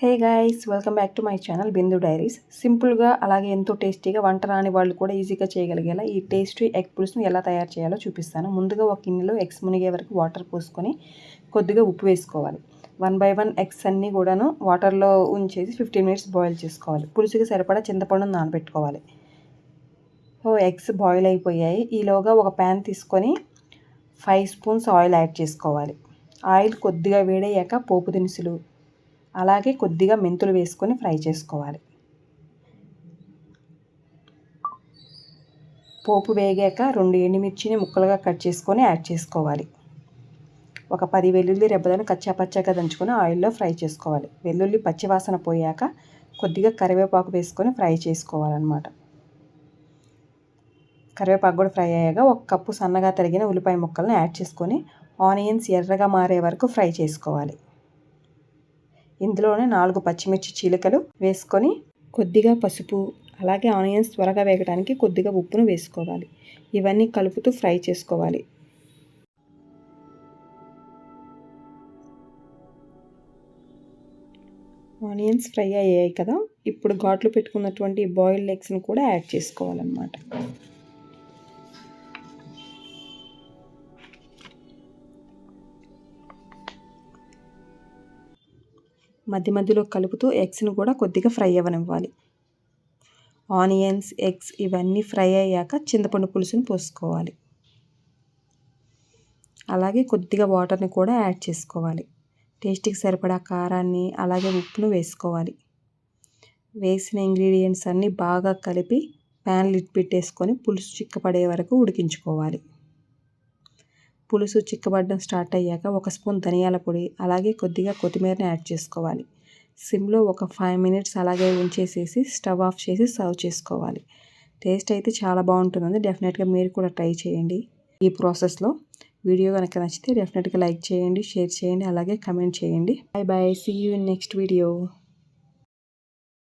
Hey guys, welcome back to my channel Bindu diaries. సింపుల్గా అలాగే ఎంతో టేస్టీగా వంట రాని వాళ్ళు కూడా ఈజీగా చేయగలిగేలా ఈ టేస్టీ ఎగ్ పులుసును ఎలా తయారు చేయాలో చూపిస్తాను. ముందుగా ఒక గిన్నెలో ఎగ్స్ మునిగే వరకు వాటర్ పోసుకొని కొద్దిగా ఉప్పు వేసుకోవాలి. 1 by 1 ఎగ్స్ అన్నీ కూడాను వాటర్లో ఉంచేసి 15 minutes బాయిల్ చేసుకోవాలి. పులుసుకి సరిపడా చింతపండును నానబెట్టుకోవాలి. ఎగ్స్ బాయిల్ అయిపోయాయి. ఈలోగా ఒక ప్యాన్ తీసుకొని 5 spoons ఆయిల్ యాడ్ చేసుకోవాలి. ఆయిల్ కొద్దిగా వేడయ్యాక పోపు దినుసులు అలాగే కొద్దిగా మెంతులు వేసుకొని ఫ్రై చేసుకోవాలి. పోపు వేగాక 2 ఎండుమిర్చిని ముక్కలుగా కట్ చేసుకొని యాడ్ చేసుకోవాలి. ఒక 10 వెల్లుల్లి రెబ్బలను కచ్చాపచ్చాగా దంచుకొని ఆయిల్లో ఫ్రై చేసుకోవాలి. వెల్లుల్లి పచ్చివాసన పోయాక కొద్దిగా కరివేపాకు వేసుకొని ఫ్రై చేసుకోవాలన్నమాట. కరివేపాకు కూడా ఫ్రై అయ్యాక 1 కప్పు సన్నగా తరిగిన ఉల్లిపాయ ముక్కలను యాడ్ చేసుకొని ఆనియన్స్ ఎర్రగా మారే వరకు ఫ్రై చేసుకోవాలి. ఇందులోనే 4 పచ్చిమిర్చి చీలికలు వేసుకొని కొద్దిగా పసుపు అలాగే ఆనియన్స్ త్వరగా వేగడానికి కొద్దిగా ఉప్పును వేసుకోవాలి. ఇవన్నీ కలుపుతూ ఫ్రై చేసుకోవాలి. ఆనియన్స్ ఫ్రై అయ్యాయి కదా, ఇప్పుడు ఘాట్లు పెట్టుకున్నటువంటి బాయిల్డ్ ఎగ్స్ని కూడా యాడ్ చేసుకోవాలన్నమాట. మధ్యలో కలుపుతూ ఎగ్స్ని కూడా కొద్దిగా ఫ్రై అవ్వనివ్వాలి. ఆనియన్స్, ఎగ్స్ ఇవన్నీ ఫ్రై అయ్యాక చింతపండు పులుసుని పోసుకోవాలి. అలాగే కొద్దిగా వాటర్ని కూడా యాడ్ చేసుకోవాలి. టేస్ట్కి సరిపడా కారాన్ని అలాగే ఉప్పును వేసుకోవాలి. వేసిన ఇంగ్రీడియంట్స్ అన్నీ బాగా కలిపి ప్యాన్ లిడ్ పెట్టేసుకొని పులుసు చిక్కపడే వరకు ఉడికించుకోవాలి. పులుసు చిక్కబడడం స్టార్ట్ అయ్యాక 1 స్పూన్ ధనియాల పొడి అలాగే కొద్దిగా కొత్తిమీరని యాడ్ చేసుకోవాలి. సిమ్లో ఒక 5 minutes అలాగే ఉంచేసేసి స్టవ్ ఆఫ్ చేసి సర్వ్ చేసుకోవాలి. టేస్ట్ అయితే చాలా బాగుంటుందండి. డెఫినెట్గా మీరు కూడా ట్రై చేయండి. ఈ ప్రాసెస్లో వీడియో కనుక నచ్చితే డెఫినెట్గా లైక్ చేయండి, షేర్ చేయండి, అలాగే కమెంట్ చేయండి. Bye bye, see you in next video.